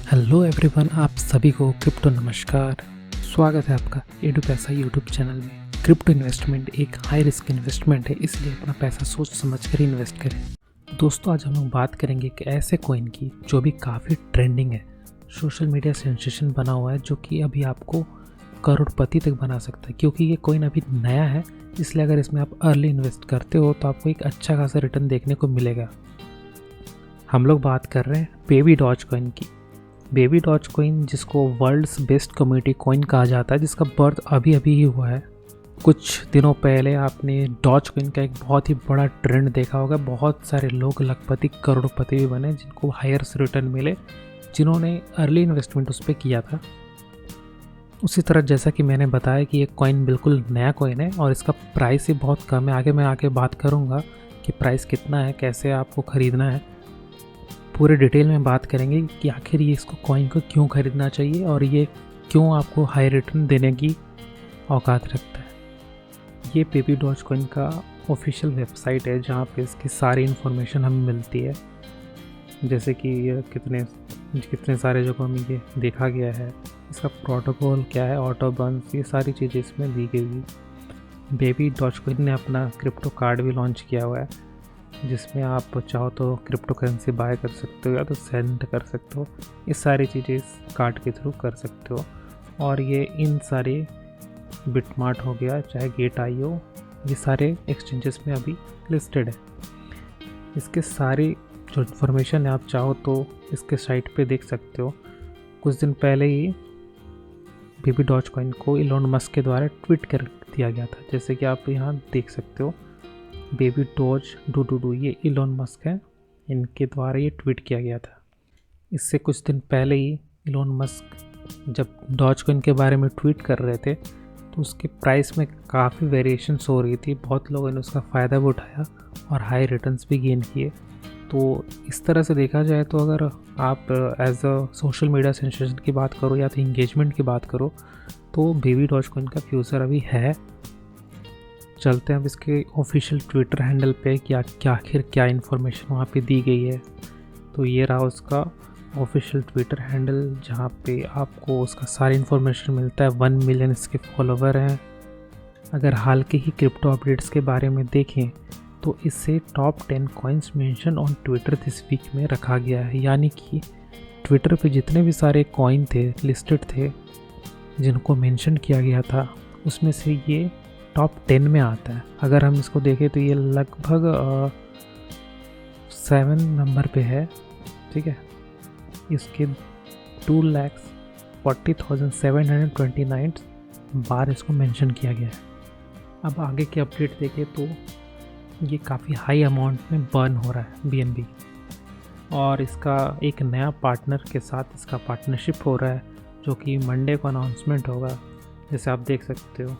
Hello everyone, आप सभी को क्रिप्टो नमस्कार। स्वागत है आपका एडू पैसा यूट्यूब चैनल में। क्रिप्टो इन्वेस्टमेंट एक हाई रिस्क इन्वेस्टमेंट है, इसलिए अपना पैसा सोच समझ कर इन्वेस्ट करें। दोस्तों, आज हम लोग बात करेंगे कि ऐसे कॉइन की जो भी काफ़ी ट्रेंडिंग है, सोशल मीडिया सेंसेशन बना हुआ है, जो कि अभी आपको करोड़पति तक बना सकता है। क्योंकि ये कॉइन अभी नया है, इसलिए अगर इसमें आप अर्ली इन्वेस्ट करते हो तो आपको एक अच्छा खासा रिटर्न देखने को मिलेगा। हम लोग बात कर रहे हैं बेबी डॉज कॉइन की। बेबी डॉज कॉइन, जिसको वर्ल्ड्स बेस्ट कम्युनिटी कॉइन कहा जाता है, जिसका बर्थ अभी अभी ही हुआ है। कुछ दिनों पहले आपने डॉज कॉइन का एक बहुत ही बड़ा ट्रेंड देखा होगा। बहुत सारे लोग लखपति करोड़पति भी बने, जिनको हायर रिटर्न मिले, जिन्होंने अर्ली इन्वेस्टमेंट उस पर किया था। उसी तरह जैसा कि मैंने बताया कि ये कॉइन बिल्कुल नया कॉइन है और इसका प्राइस ही बहुत कम है। आगे मैं आके बात करूँगा कि प्राइस कितना है, कैसे आपको ख़रीदना है, पूरे डिटेल में बात करेंगे कि आखिर ये इसको कॉइन को क्यों ख़रीदना चाहिए और ये क्यों आपको हाई रिटर्न देने की औकात रखता है। ये बेबी डॉज कॉइन का ऑफिशियल वेबसाइट है, जहाँ पे इसकी सारी इन्फॉर्मेशन हमें मिलती है, जैसे कि ये कितने सारे जगहों में ये देखा गया है, इसका प्रोटोकॉल क्या है, ऑटो बंस, ये सारी चीज़ें इसमें दी गई हुई। बेबी डॉज कॉइन ने अपना क्रिप्टो कार्ड भी लॉन्च किया हुआ है, जिसमें आप चाहो तो क्रिप्टो करेंसी बाय कर सकते हो या तो सेंड कर सकते हो। ये सारी चीज़ें इस कार्ड के थ्रू कर सकते हो। और ये इन सारे बिटमार्ट हो गया, चाहे गेट.io, ये सारे एक्सचेंजेस में अभी लिस्टेड है। इसके सारी जो इन्फॉर्मेशन है आप चाहो तो इसके साइट पे देख सकते हो। कुछ दिन पहले ही बेबी डॉज कॉइन को इलॉन मस्क के द्वारा ट्वीट कर दिया गया था, जैसे कि आप यहाँ देख सकते हो। बेबी डॉज डू ये इलॉन मस्क है, इनके द्वारा ये ट्वीट किया गया था। इससे कुछ दिन पहले ही इलॉन मस्क जब डॉज कॉइन के बारे में ट्वीट कर रहे थे, तो उसके प्राइस में काफ़ी वेरिएशंस हो रही थी। बहुत लोगों ने उसका फ़ायदा भी उठाया और हाई रिटर्न्स भी गेन किए। तो इस तरह से देखा जाए तो अगर आप as a social media sensation की बात करो या तो इंगेजमेंट की बात करो, तो बेबी डॉज कॉइन का फ्यूचर अभी है। चलते हैं अब इसके ऑफिशियल ट्विटर हैंडल पे कि आखिर क्या इन्फॉर्मेशन वहाँ पे दी गई है। तो ये रहा उसका ऑफिशियल ट्विटर हैंडल, जहाँ पे आपको उसका सारी इन्फॉर्मेशन मिलता है। 1 मिलियन इसके फॉलोवर हैं। अगर हाल के ही क्रिप्टो अपडेट्स के बारे में देखें तो इसे top 10 coins mention on Twitter this week में रखा गया है। यानी कि ट्विटर पे जितने भी सारे कॉइन थे, लिस्टेड थे, जिनको मेंशन किया गया था, उसमें से ये टॉप 10 में आता है। अगर हम इसको देखें तो ये लगभग 7 नंबर पे है, ठीक है। इसके 2,40,729 बार इसको मेंशन किया गया है। अब आगे के अपडेट देखें तो ये काफ़ी हाई अमाउंट में बर्न हो रहा है BNB, और इसका एक नया पार्टनर के साथ इसका पार्टनरशिप हो रहा है, जो कि मंडे को अनाउंसमेंट होगा। जैसे आप देख सकते हो,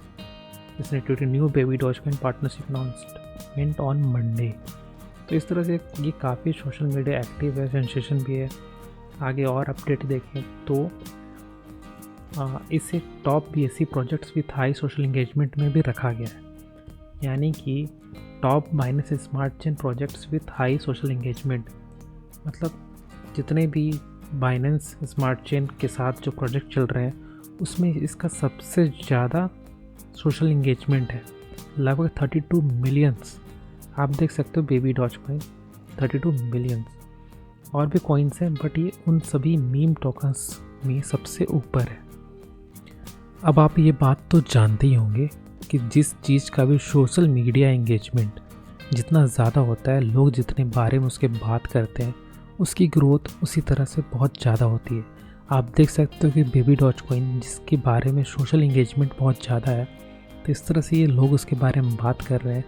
इसने tweet new baby doge coin partnership announcement on Monday. तो इस तरह से ये काफ़ी सोशल मीडिया एक्टिव है, सेंसेशन भी है। आगे और अपडेट देखें तो इसे top BSC projects with high social engagement में भी रखा गया है। यानी कि top minus smart chain projects with high social engagement, मतलब जितने भी बाइनेंस स्मार्ट चेन के साथ जो प्रोजेक्ट चल रहे हैं, उसमें इसका सबसे ज़्यादा सोशल इंगेजमेंट है, लगभग 32 मिलियंस। आप देख सकते हो बेबी डॉज कॉइन 32 मिलियंस। और भी कॉइन्स हैं, बट ये उन सभी मीम टोकन्स में सबसे ऊपर है। अब आप ये बात तो जानते ही होंगे कि जिस चीज़ का भी सोशल मीडिया एंगेजमेंट जितना ज़्यादा होता है, लोग जितने बारे में उसके बात करते हैं, उसकी ग्रोथ उसी तरह से बहुत ज़्यादा होती है। आप देख सकते हो कि बेबी डॉज कॉइन, जिसके बारे में सोशल इंगेजमेंट बहुत ज़्यादा है, तो इस तरह से ये लोग उसके बारे में बात कर रहे हैं,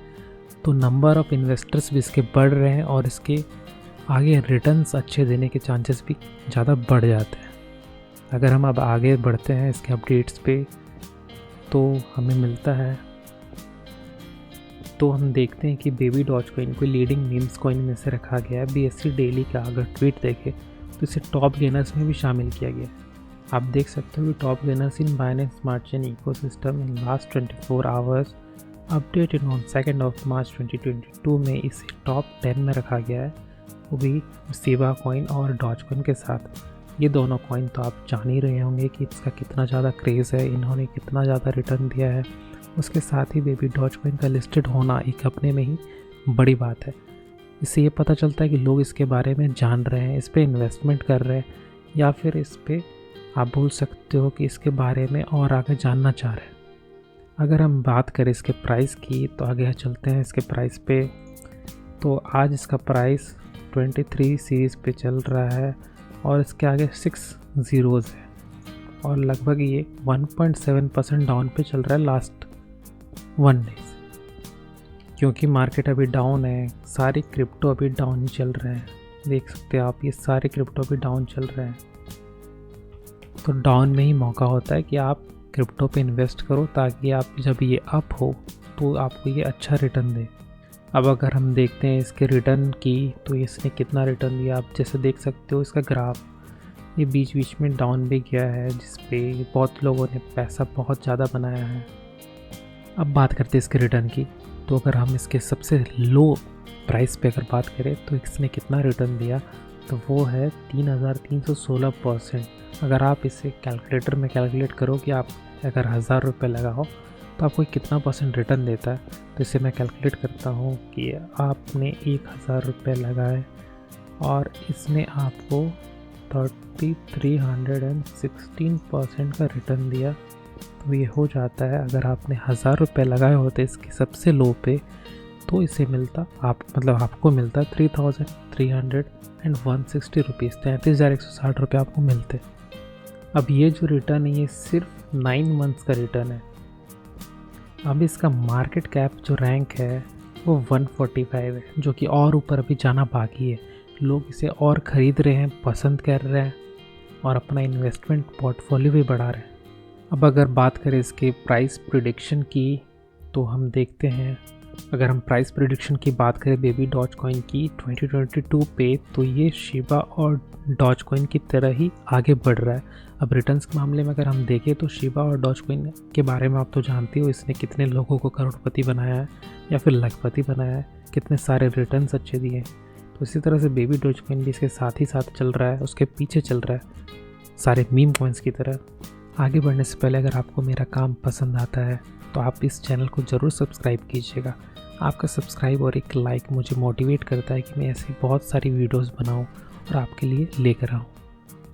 तो नंबर ऑफ़ इन्वेस्टर्स भी इसके बढ़ रहे हैं और इसके आगे रिटर्न्स अच्छे देने के चांसेस भी ज़्यादा बढ़ जाते हैं। अगर हम अब आगे बढ़ते हैं इसके अपडेट्स पे, तो हमें मिलता है, तो हम देखते हैं कि बेबी डॉज कॉइन को लीडिंग मीम्स कॉइन में से रखा गया है। BSC डेली का अगर ट्वीट देखें तो इसे टॉप गेनर्स में भी शामिल किया गया है। आप देख सकते हो कि top gainers in Binance smart chain ecosystem in last 24 hours updated on 2 मार्च 2022 में इसे टॉप 10 में रखा गया है, वो भी शिबा कॉइन और डॉज कॉइन के साथ। ये दोनों कॉइन तो आप जान ही रहे होंगे कि इसका कितना ज़्यादा क्रेज़ है, इन्होंने कितना ज़्यादा रिटर्न दिया है। उसके साथ ही बेबी डॉज कॉइन का लिस्टेड होना एक अपने में ही बड़ी बात है। इससे ये पता चलता है कि लोग इसके बारे में जान रहे हैं, इस पर इन्वेस्टमेंट कर रहे हैं, या फिर इस पर आप बोल सकते हो कि इसके बारे में और आगे जानना चाह रहे हैं। अगर हम बात करें इसके प्राइस की तो आगे चलते हैं इसके प्राइस पे। तो आज इसका प्राइस 23 सीरीज़ पे चल रहा है और इसके आगे 6 ज़ीरोज़ है और लगभग ये 1.7% डाउन पे चल रहा है लास्ट 1 डेज। क्योंकि मार्केट अभी डाउन है, सारी क्रिप्टो अभी डाउन ही चल रहे हैं। देख सकते हैं आप, ये सारे क्रिप्टो अभी डाउन चल रहे हैं। तो डाउन में ही मौका होता है कि आप क्रिप्टो पे इन्वेस्ट करो, ताकि आप जब ये अप हो तो आपको ये अच्छा रिटर्न दे। अब अगर हम देखते हैं इसके रिटर्न की, तो इसने कितना रिटर्न दिया आप जैसे देख सकते हो। इसका ग्राफ ये बीच बीच में डाउन भी गया है, जिस पे बहुत लोगों ने पैसा बहुत ज़्यादा बनाया है। अब बात करते हैं इसके रिटर्न की, तो अगर हम इसके सबसे लो प्राइस पे अगर बात करें तो इसने कितना रिटर्न दिया, तो वो है 3316%। अगर आप इसे कैलकुलेटर में कैलकुलेट करो कि आप अगर 1000 रुपये लगाओ तो आपको कितना परसेंट रिटर्न देता है, तो इसे मैं कैलकुलेट करता हूँ कि आपने 1000 रुपये लगाए और इसने आपको 3316% का रिटर्न दिया। तो ये हो जाता है, अगर आपने 1000 रुपये लगाए होते इसके सबसे लो पे, तो इसे मिलता आपको मिलता 3360 रुपीज़, 33,160 रुपये आपको मिलते। अब ये जो रिटर्न है ये सिर्फ 9 मंथ्स का रिटर्न है। अब इसका मार्केट कैप जो रैंक है वो 145 है, जो कि और ऊपर अभी जाना बाकी है। लोग इसे और ख़रीद रहे हैं, पसंद कर रहे हैं और अपना इन्वेस्टमेंट पोर्टफोलियो भी बढ़ा रहे हैं। अब अगर बात करें इसके प्राइस प्रिडिक्शन की, तो हम देखते हैं, अगर हम प्राइस प्रिडिक्शन की बात करें बेबी डॉज कॉइन की 2022 पे, तो ये शिबा और डॉज कॉइन की तरह ही आगे बढ़ रहा है। अब रिटर्न्स के मामले में अगर हम देखें तो शिबा और डॉज कॉइन के बारे में आप तो जानते हो, इसने कितने लोगों को करोड़पति बनाया है या फिर लखपति बनाया है, कितने सारे रिटर्न्स अच्छे दिए हैं। तो इसी तरह से बेबी डॉज कॉइन भी इसके साथ ही साथ चल रहा है, उसके पीछे चल रहा है, सारे मीम कॉइन्स की तरह। आगे बढ़ने से पहले अगर आपको मेरा काम पसंद आता है तो आप इस चैनल को ज़रूर सब्सक्राइब कीजिएगा। आपका सब्सक्राइब और एक लाइक मुझे मोटिवेट करता है कि मैं ऐसी बहुत सारी वीडियोस बनाऊं और आपके लिए लेकर आऊं।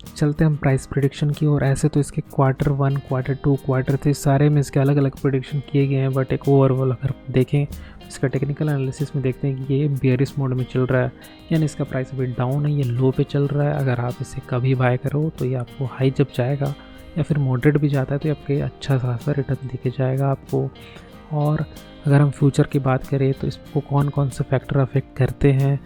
चलते हम प्राइस प्रेडिक्शन की ओर। ऐसे तो इसके Q1, Q2, Q3 सारे में इसके अलग अलग प्रेडिक्शन किए गए हैं, बट एक ओवरऑल अगर देखें इसका टेक्निकल एनालिसिस में देखते हैं कि ये बेयरिश मोड में चल रहा है, यानी इसका प्राइस अभी डाउन है, ये लो पे चल रहा है। अगर आप इसे कभी बाय करो तो ये आपको हाई जब जाएगा या फिर मॉडरेट भी जाता है तो आपके अच्छा खासा रिटर्न दिखे जाएगा आपको। और अगर हम फ्यूचर की बात करें तो इसको कौन कौन से फैक्टर अफेक्ट करते हैं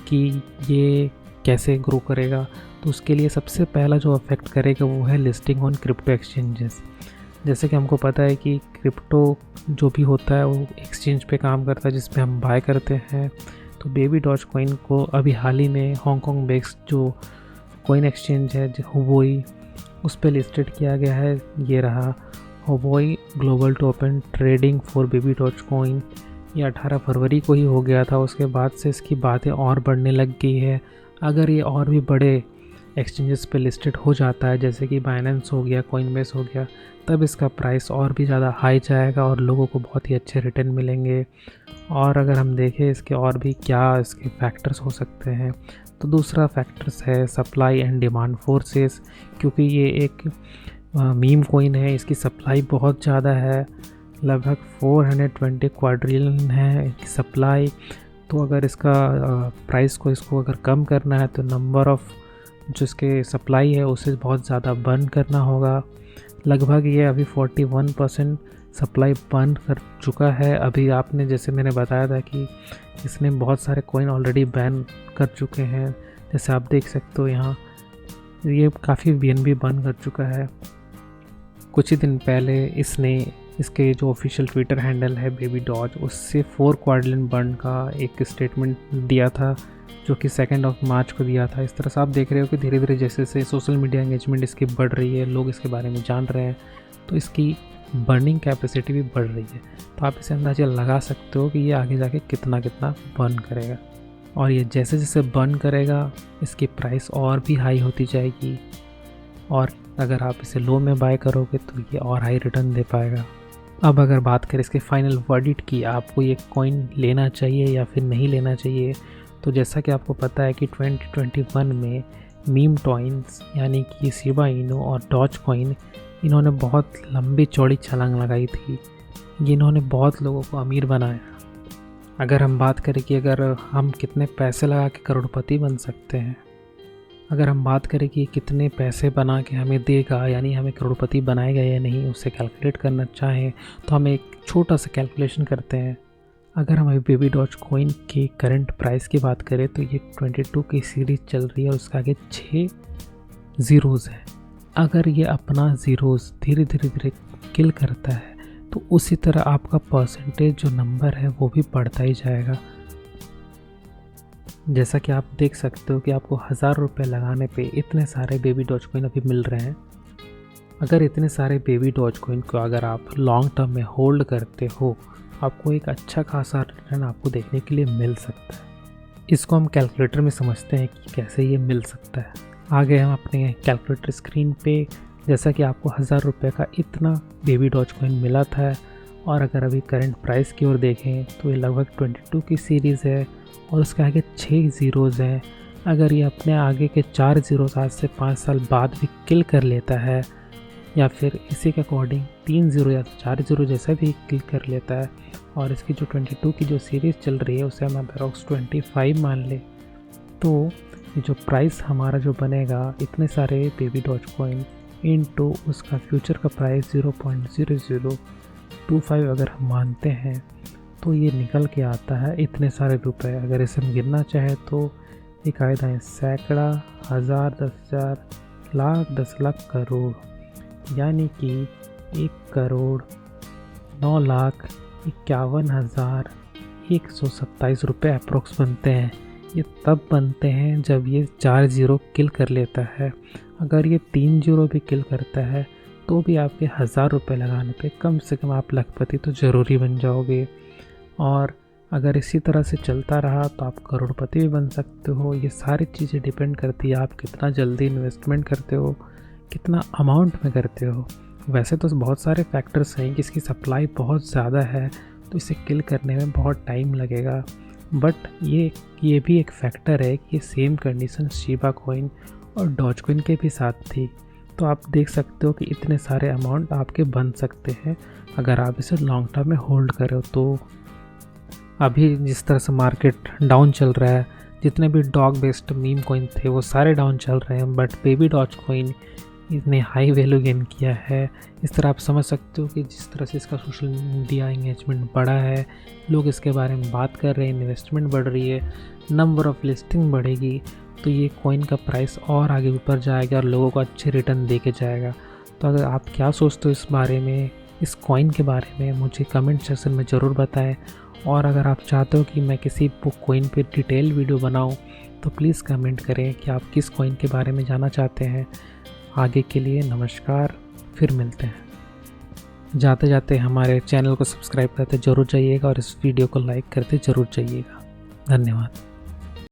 कि ये कैसे ग्रो करेगा, तो उसके लिए सबसे पहला जो अफेक्ट करेगा वो है लिस्टिंग ऑन क्रिप्टो एक्सचेंजेस। जैसे कि हमको पता है कि क्रिप्टो जो भी होता है वो एक्सचेंज पे काम करता है जिसपे हम बाय करते हैं। तो बेबी डॉज कॉइन को अभी हाल ही में हांगकांग बेस्ड जो कॉइन एक्सचेंज है हुओई, उस पर लिस्टेड किया गया है। ये रहा Huobi global token trading for baby doge coin. ये 18 फरवरी को ही हो गया था। उसके बाद से इसकी बातें और बढ़ने लग गई है। अगर ये और भी बड़े एक्सचेंजेस पे लिस्टेड हो जाता है, जैसे कि बाइनेंस हो गया, कॉइनबेस हो गया, तब इसका प्राइस और भी ज़्यादा हाई जाएगा और लोगों को बहुत ही अच्छे रिटर्न मिलेंगे। और अगर हम देखें इसके और भी क्या इसके फैक्टर्स हो सकते हैं, तो दूसरा फैक्टर्स है सप्लाई एंड डिमांड फोर्सेस। क्योंकि ये एक मीम कॉइन है, इसकी सप्लाई बहुत ज़्यादा है, लगभग 420 क्वाड्रिलियन है इसकी सप्लाई। तो अगर इसका प्राइस को इसको अगर कम करना है तो नंबर ऑफ़ जो इसके सप्लाई है उसे बहुत ज़्यादा बर्न करना होगा। लगभग ये अभी 41% सप्लाई बर्न कर चुका है। अभी आपने जैसे मैंने बताया था कि इसने बहुत सारे कॉइन ऑलरेडी बैन कर चुके हैं, जैसे आप देख सकते हो यहाँ ये काफ़ी BNB बर्न कर चुका है। कुछ ही दिन पहले इसने इसके जो ऑफिशियल ट्विटर हैंडल है बेबी डॉज, उससे 4 क्वाड्रिलियन बर्न का एक स्टेटमेंट दिया था, जो कि 2 मार्च को दिया था। इस तरह से आप देख रहे हो कि धीरे धीरे जैसे जैसे सोशल मीडिया एंगेजमेंट इसकी बढ़ रही है, लोग इसके बारे में जान रहे हैं, तो इसकी बर्निंग कैपेसिटी भी बढ़ रही है। तो आप इसे अंदाज़ा लगा सकते हो कि ये आगे जाके कितना कितना बर्न करेगा। और ये जैसे जैसे बर्न करेगा इसकी प्राइस और भी हाई होती जाएगी। और अगर आप इसे लो में बाय करोगे तो ये और हाई रिटर्न दे पाएगा। अब अगर बात करें इसके फाइनल वर्डिट की, आपको ये कॉइन लेना चाहिए या फिर नहीं लेना चाहिए, तो जैसा कि आपको पता है कि 2021 में मीम टॉइंस यानी कि शिबा इनू और डॉज कॉइन, इन्होंने बहुत लंबी चौड़ी छलांग लगाई थी। इन्होंने बहुत लोगों को अमीर बनाया। अगर हम बात करें कि अगर हम कितने पैसे लगा के करोड़पति बन सकते हैं, अगर हम बात करें कि कितने पैसे बना के हमें देगा, यानी हमें करोड़पति बनाएगा या नहीं, उसे कैलकुलेट करना चाहें तो हम एक छोटा सा कैलकुलेशन करते हैं। अगर हम बेबी डॉज कॉइन के करंट प्राइस की बात करें तो ये 22 की सीरीज़ चल रही है और उसके आगे 6 ज़ीरोज़ है। अगर ये अपना ज़ीरोज़ धीरे धीरे किल करता है तो उसी तरह आपका परसेंटेज जो नंबर है वो भी बढ़ता ही जाएगा। जैसा कि आप देख सकते हो कि आपको 1000 रुपये लगाने पे इतने सारे बेबी डॉज कॉइन अभी मिल रहे हैं। अगर इतने सारे बेबी डॉज कॉइन को अगर आप लॉन्ग टर्म में होल्ड करते हो, आपको एक अच्छा खासा रिटर्न आपको देखने के लिए मिल सकता है। इसको हम कैलकुलेटर में समझते हैं कि कैसे ये मिल सकता है। आगे हम अपने कैलकुलेटर स्क्रीन पे, जैसा कि आपको 1000 रुपये का इतना बेबी डॉज कॉइन मिला था और अगर अभी करंट प्राइस की ओर देखें तो ये लगभग 22 की सीरीज़ है और उसके आगे 6 ज़ीरोज़ हैं। अगर ये अपने आगे के 4 ज़ीरोज़ आज से 5 साल बाद भी किल कर लेता है या फिर इसी के अकॉर्डिंग 3 ज़ीरो या 4 ज़ीरो जैसा भी किल कर लेता है और इसकी जो 22 की जो सीरीज़ चल रही है उसे हम अप्रॉक्स 25 मान ले, तो ये जो प्राइस हमारा जो बनेगा इतने सारे बेबी डॉज कॉइन इनटू उसका फ्यूचर का प्राइस 0.0025 अगर हम मानते हैं तो ये निकल के आता है इतने सारे रुपए। अगर इसे हम गिनना चाहें तो एक आयदा है सैकड़ा, हज़ार, 10,000, लाख, 10 लाख, करोड़, यानी कि 1,09,51,127 रुपये अप्रोक्स बनते हैं। ये तब बनते हैं जब ये 4 ज़ीरो किल कर लेता है। अगर ये 3 ज़ीरो भी किल करता है तो भी आपके 1000 रुपये लगाने पे कम से कम आप लखपति तो ज़रूरी बन जाओगे। और अगर इसी तरह से चलता रहा तो आप करोड़पति भी बन सकते हो। ये सारी चीज़ें डिपेंड करती है आप कितना जल्दी इन्वेस्टमेंट करते हो, कितना अमाउंट में करते हो। वैसे तो बहुत सारे फैक्टर्स हैं कि इसकी सप्लाई बहुत ज़्यादा है तो इसे किल करने में बहुत टाइम लगेगा, बट ये भी एक फैक्टर है कि सेम कंडीशन शिबा कॉइन और डॉज कॉइन के भी साथ थी। तो आप देख सकते हो कि इतने सारे अमाउंट आपके बन सकते हैं अगर आप इसे लॉन्ग टर्म में होल्ड करो। तो अभी जिस तरह से मार्केट डाउन चल रहा है, जितने भी डॉग बेस्ड मीम कॉइन थे वो सारे डाउन चल रहे हैं, बट बेबी डॉज कॉइन इसने हाई वैल्यू गेन किया है। इस तरह आप समझ सकते हो कि जिस तरह से इसका सोशल मीडिया एंगेजमेंट बढ़ा है, लोग इसके बारे में बात कर रहे हैं, इन्वेस्टमेंट बढ़ रही है, नंबर ऑफ़ लिस्टिंग बढ़ेगी, तो ये कॉइन का प्राइस और आगे ऊपर जाएगा और लोगों को अच्छे रिटर्न दे के जाएगा। तो अगर आप क्या सोचते हो इस बारे में, इस कॉइन के बारे में, मुझे कमेंट सेक्शन में ज़रूर बताएं। और अगर आप चाहते हो कि मैं किसी बुक कॉइन पे डिटेल वीडियो बनाऊं तो प्लीज़ कमेंट करें कि आप किस कॉइन के बारे में जानना चाहते हैं। आगे के लिए नमस्कार, फिर मिलते हैं। जाते जाते हमारे चैनल को सब्सक्राइब करते ज़रूर जाइएगा और इस वीडियो को लाइक करते ज़रूर जाइएगा। धन्यवाद।